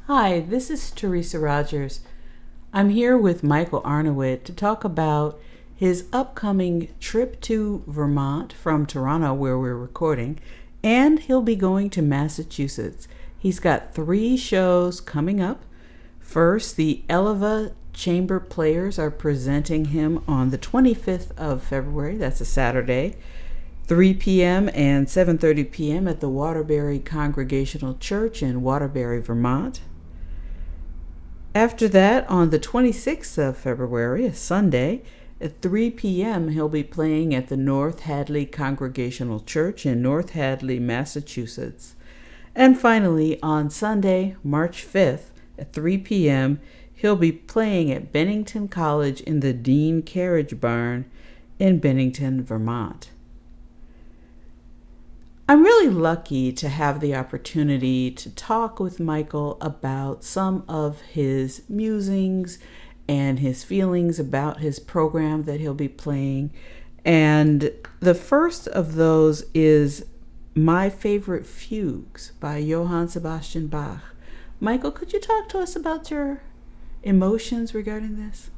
Hi, this is Teresa Rogers. I'm here with Michael Arnowitt to talk about his upcoming trip to Vermont from Toronto, where we're recording, and he'll be going to Massachusetts. He's got 3 shows coming up. First, the Eleva Chamber Players are presenting him on the 25th of February. That's a Saturday. 3 p.m. and 7:30 p.m. at the Waterbury Congregational Church in Waterbury, Vermont. After that, on the 26th of February, a Sunday, at 3 p.m., he'll be playing at the North Hadley Congregational Church in North Hadley, Massachusetts. And finally, on Sunday, March 5th, at 3 p.m., he'll be playing at Bennington College in the Deane Carriage Barn in Bennington, Vermont. I'm really lucky to have the opportunity to talk with Michael about some of his musings and his feelings about his program that he'll be playing. And the first of those is My Favorite Fugues by Johann Sebastian Bach. Michael, could you talk to us about your emotions regarding this?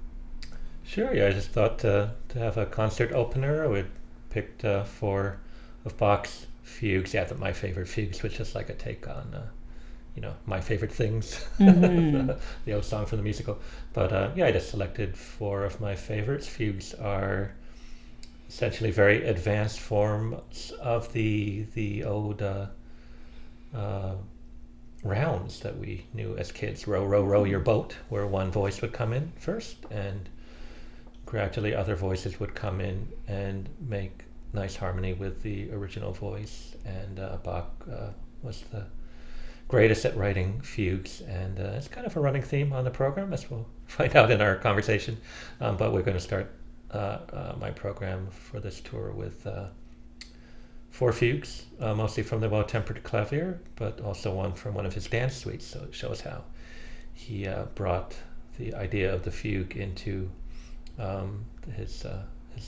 Sure, yeah, I just thought to have a concert opener, I would pick 4 of Bach's fugues. Yeah, my favorite fugues was just like a take on, my favorite things, Mm-hmm. the old song from the musical. But yeah, I just selected 4 of my favorites. Fugues are essentially very advanced forms of the old rounds that we knew as kids. Row, row, row your boat, where one voice would come in first, and gradually other voices would come in and make nice harmony with the original voice. And Bach was the greatest at writing fugues, and it's kind of a running theme on the program, as we'll find out in our conversation. But we're going to start my program for this tour with 4 fugues, mostly from the Well-Tempered Clavier, but also one from one of his dance suites. So it shows how he brought the idea of the fugue into his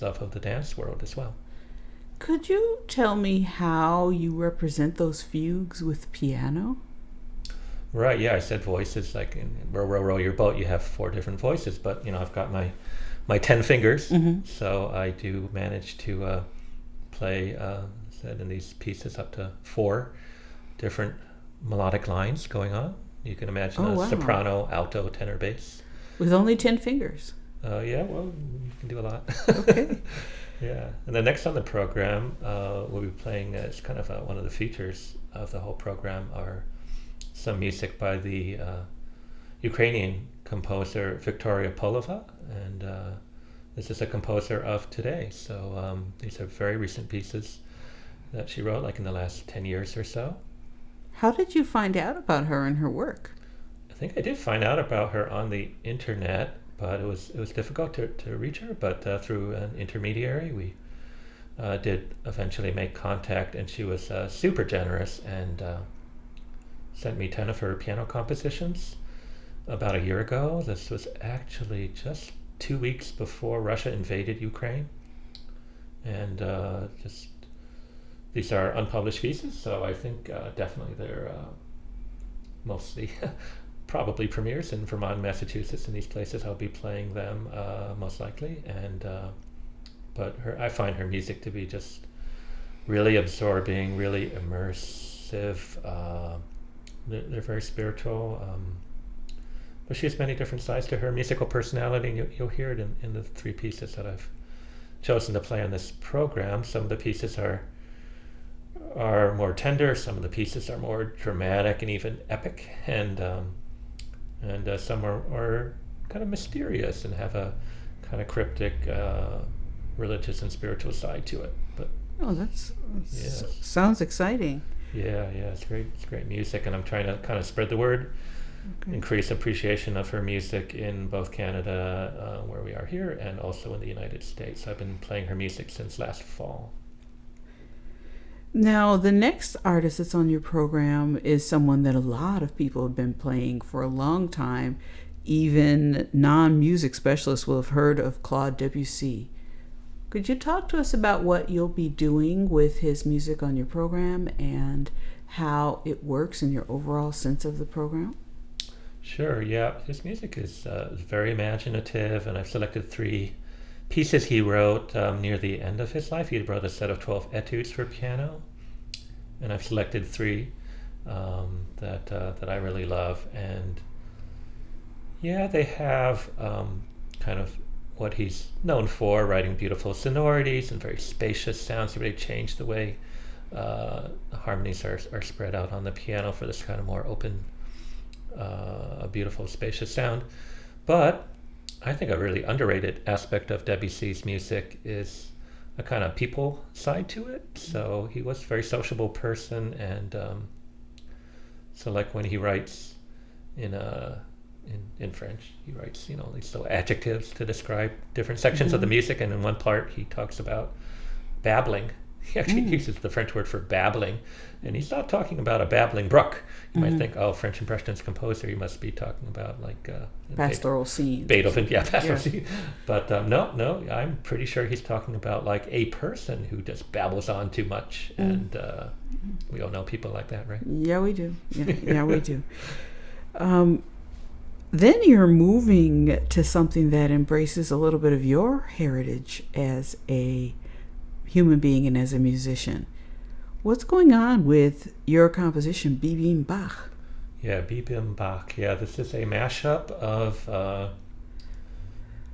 love of the dance world as well. Could you tell me how you represent those fugues with piano? Right, yeah, I said voices, like in row, row, row your boat, you have 4 different voices, but I've got my 10 fingers, Mm-hmm. so I do manage to play, said in these pieces, up to 4 different melodic lines going on. You can imagine Oh, a wow. soprano, alto, tenor, bass. With only 10 fingers. Yeah, well, you can do a lot. Okay. Yeah, and the next on the program, we'll be playing as kind of one of the features of the whole program are some music by the Ukrainian composer Victoria Poleva, and this is a composer of today. So these are very recent pieces that she wrote, like in the last 10 years or so. How did you find out about her and her work? I think I did find out about her on the internet, but it was difficult to reach her. But through an intermediary, we did eventually make contact, and she was super generous and sent me 10 of her piano compositions about a year ago. This was actually just 2 weeks before Russia invaded Ukraine, and just these are unpublished pieces, so I think definitely they're mostly probably premieres in Vermont, Massachusetts, and these places. I'll be playing them most likely, and but I find her music to be just really absorbing, really immersive. They're very spiritual, but she has many different sides to her musical personality, and you'll hear it in the 3 pieces that I've chosen to play on this program. Some of the pieces are more tender, some of the pieces are more dramatic and even epic, and some are kind of mysterious and have a kind of cryptic religious and spiritual side to it. But Oh, that's yes, sounds exciting. yeah, it's great music, and I'm trying to kind of spread the word, Okay. increase appreciation of her music in both Canada, where we are here, and also in the United States. I've been playing her music since last fall. Now, the next artist that's on your program is someone that a lot of people have been playing for a long time. Even non-music specialists will have heard of Claude Debussy. Could you talk to us about what you'll be doing with his music on your program and how it works in your overall sense of the program? Sure, yeah. His music is very imaginative, and I've selected three pieces he wrote near the end of his life. He wrote a set of 12 etudes for piano, and I've selected three that I really love. And yeah, they have kind of what he's known for, writing beautiful sonorities and very spacious sounds. He really changed the way harmonies are spread out on the piano for this kind of more open, a beautiful, spacious sound. But I think a really underrated aspect of Debussy's music is a kind of people side to it. So he was a very sociable person, and so like when he writes in French, he writes these little adjectives to describe different sections of the music, and in one part he talks about babbling. He actually uses the French word for babbling, and he's not talking about a babbling brook. You might think, oh, French Impressionist composer, he must be talking about like pastoral scenes. Beethoven, yeah, pastoral scenes. But no, I'm pretty sure he's talking about like a person who just babbles on too much, and we all know people like that, right? Yeah, we do. Yeah, we do. Then you're moving to something that embraces a little bit of your heritage as a human being and as a musician. What's going on with your composition, Bibim Bach? Yeah, Bibim Bach. Yeah, this is a mashup of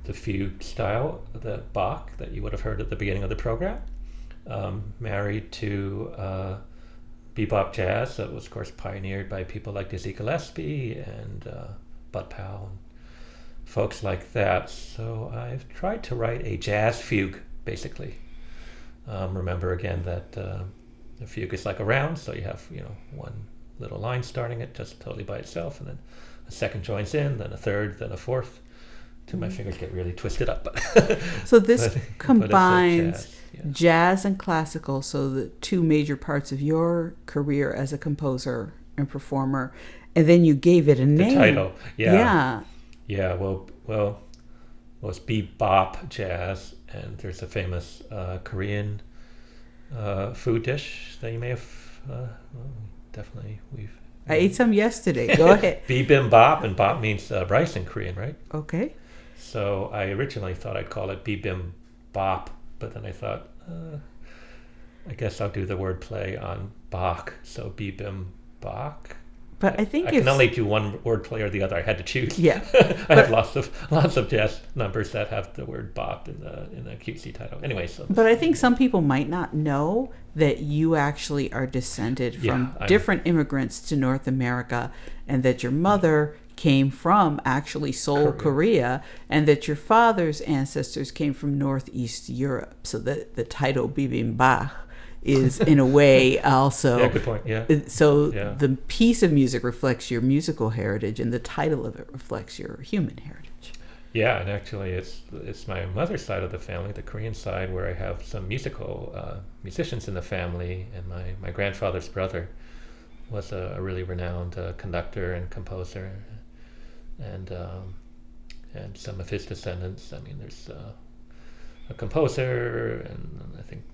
the fugue style, the Bach that you would have heard at the beginning of the program, married to bebop jazz that was, of course, pioneered by people like Dizzy Gillespie and Bud Powell and folks like that. So I've tried to write a jazz fugue, basically. Remember again that the fugue is like a round, so you have one little line starting it just totally by itself, and then a second joins in, then a third, then a fourth, till my fingers get really twisted up. So this combines jazz and classical, so the two major parts of your career as a composer and performer, and then you gave it a name. The title, yeah. Well, it's bebop jazz, and there's a famous Korean food dish that you may have definitely I ate some yesterday. Go ahead. Bibimbap, and bap means rice in Korean, right? Okay. So I originally thought I'd call it bibimbap, but then I thought, I guess I'll do the word play on Bach, so bibimbap. But I think I can only do one word play or the other. I had to choose. Yeah. I have lots of jazz numbers that have the word bop in the cutesy title. Anyway, so. But I think some people might not know that you actually are descended from different immigrants to North America, and that your mother came from actually Seoul, Korea, and that your father's ancestors came from Northeast Europe. So that the title Bibimbap is in a way also good point. So the piece of music reflects your musical heritage, and the title of it reflects your human heritage. Yeah, and actually it's my mother's side of the family, the Korean side, where I have some musicians in the family, and my grandfather's brother was a really renowned conductor and composer, and some of his descendants. I mean, there's a composer, and I think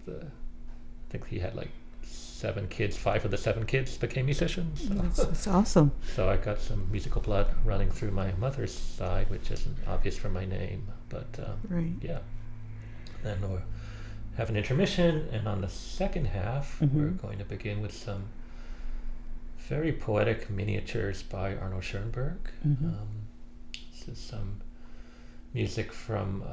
he had like 7 kids. 5 of the 7 kids became musicians. So. That's awesome. So I got some musical blood running through my mother's side, which isn't obvious from my name. But yeah. Then we'll have an intermission, and on the second half, we're going to begin with some very poetic miniatures by Arnold Schoenberg. This is some music from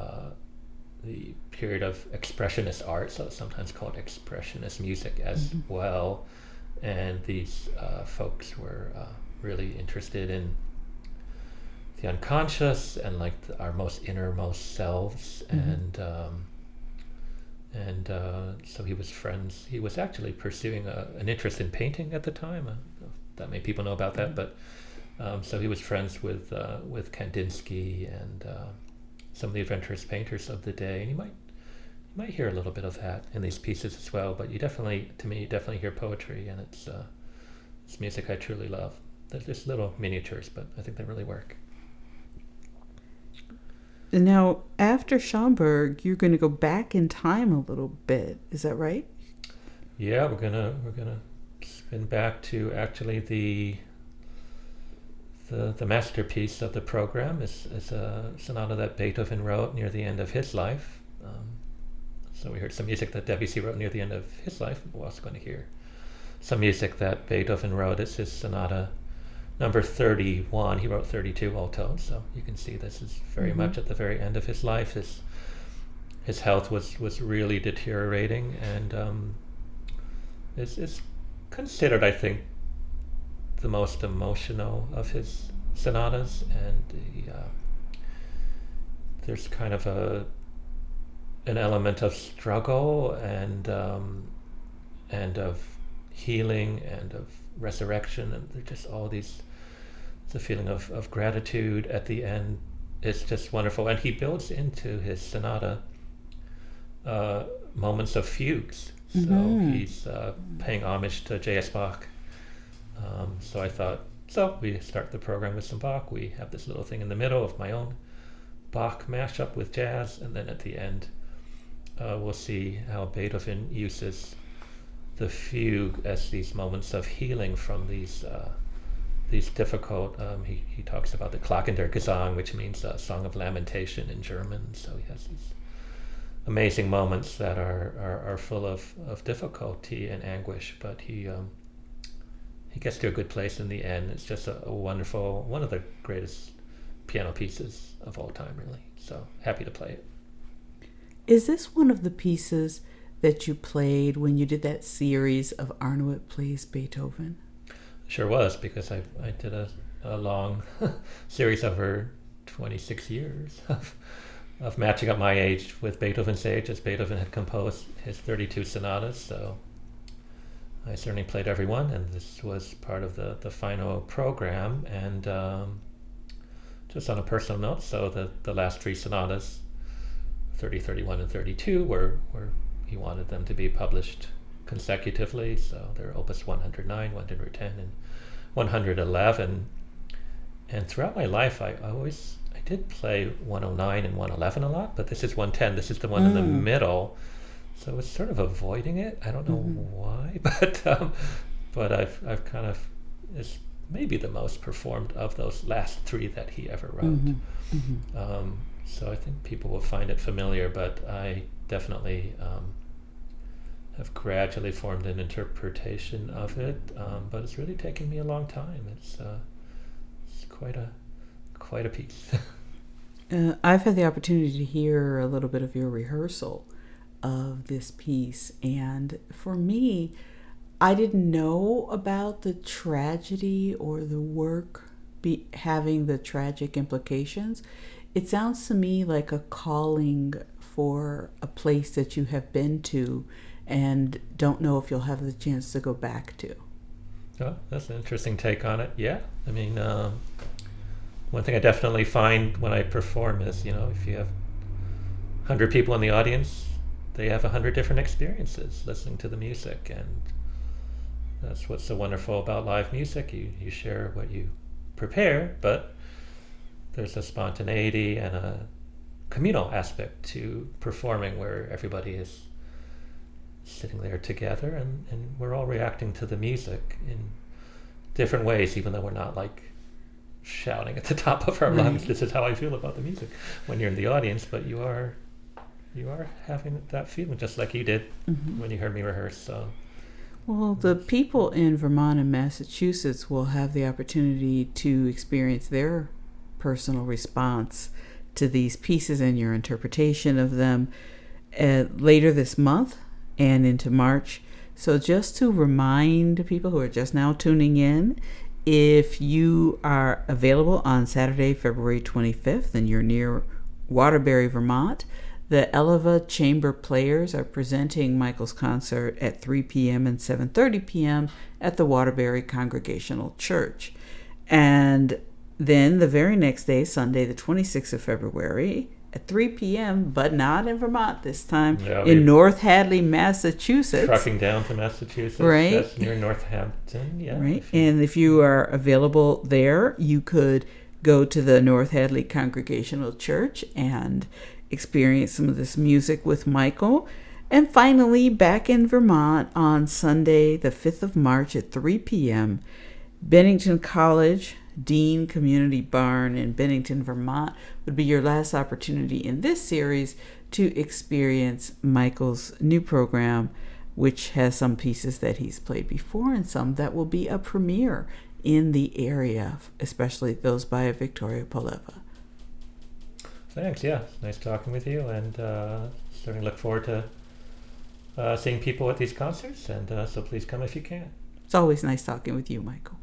the period of expressionist art, so it's sometimes called expressionist music as well. And these folks were really interested in the unconscious and like our most innermost selves, and so he was actually pursuing an interest in painting at the time. That many people know about that, but so he was friends with Kandinsky and some of the adventurous painters of the day, and you might hear a little bit of that in these pieces as well. But you definitely hear poetry, and it's music I truly love. They're just little miniatures, but I think they really work. Now, after Schoenberg, you're going to go back in time a little bit. Is that right? Yeah, we're gonna spin back to actually the the masterpiece of the program is a sonata that Beethoven wrote near the end of his life. So we heard some music that Debussy wrote near the end of his life. We're also going to hear some music that Beethoven wrote. It's his sonata number 31. He wrote 32 all told, so you can see this is very much at the very end of his life. His health was really deteriorating, and is considered, I think, the most emotional of his sonatas, and there's kind of an element of struggle and of healing and of resurrection, and there's just all these, the feeling of gratitude at the end. It's just wonderful, and he builds into his sonata moments of fugues. So he's paying homage to J.S. Bach. So I thought, so we start the program with some Bach. We have this little thing in the middle of my own Bach mashup with jazz, and then at the end we'll see how Beethoven uses the fugue as these moments of healing from these difficult, he talks about the Klagen der Gesang, which means song of lamentation in German. So he has these amazing moments that are full of difficulty and anguish, but he gets to a good place in the end. It's just a wonderful, one of the greatest piano pieces of all time, really. So happy to play it. Is this one of the pieces that you played when you did that series of Arnowitt Plays Beethoven? Sure was, because I did a long series over 26 years of matching up my age with Beethoven's age, as Beethoven had composed his 32 sonatas. So I certainly played every one, and this was part of the final program. And just on a personal note, so the last three sonatas, 30, 31, and 32, were he wanted them to be published consecutively. So they're Opus 109, 110, and 111. And throughout my life, I did play 109 and 111 a lot, but this is 110. This is the one in the middle. So I was sort of avoiding it. I don't know why, but I've kind of, it's maybe the most performed of those last three that he ever wrote. So I think people will find it familiar, but I definitely have gradually formed an interpretation of it. But it's really taken me a long time. It's quite a piece. I've had the opportunity to hear a little bit of your rehearsal of this piece, and for me, I didn't know about the tragedy or the work having the tragic implications. It sounds to me like a calling for a place that you have been to and don't know if you'll have the chance to go back to. Oh, that's an interesting take on it. Yeah, I mean, one thing I definitely find when I perform is, if you have 100 people in the audience, they have 100 different experiences listening to the music, and that's what's so wonderful about live music. You share what you prepare, but there's a spontaneity and a communal aspect to performing where everybody is sitting there together, and we're all reacting to the music in different ways, even though we're not like shouting at the top of our lungs, this is how I feel about the music, when you're in the audience, but you are having that feeling just like you did when you heard me rehearse. So, well, the people in Vermont and Massachusetts will have the opportunity to experience their personal response to these pieces and your interpretation of them later this month and into March. So just to remind people who are just now tuning in, if you are available on Saturday, February 25th, and you're near Waterbury, Vermont, the Eleva Chamber Players are presenting Michael's concert at 3 p.m. and 7:30 p.m. at the Waterbury Congregational Church. And then the very next day, Sunday, the 26th of February, at 3 p.m., but not in Vermont this time, in North Hadley, Massachusetts. Trucking down to Massachusetts. Right. That's near Northampton. Yeah. Right. And if you are available there, you could go to the North Hadley Congregational Church and experience some of this music with Michael. And finally, back in Vermont on Sunday, the 5th of March at 3 p.m., Bennington College Deane Community Barn in Bennington, Vermont, would be your last opportunity in this series to experience Michael's new program, which has some pieces that he's played before and some that will be a premiere in the area, especially those by Victoria Poleva. Thanks. Yeah, it's nice talking with you, and certainly look forward to seeing people at these concerts. And so please come if you can. It's always nice talking with you, Michael.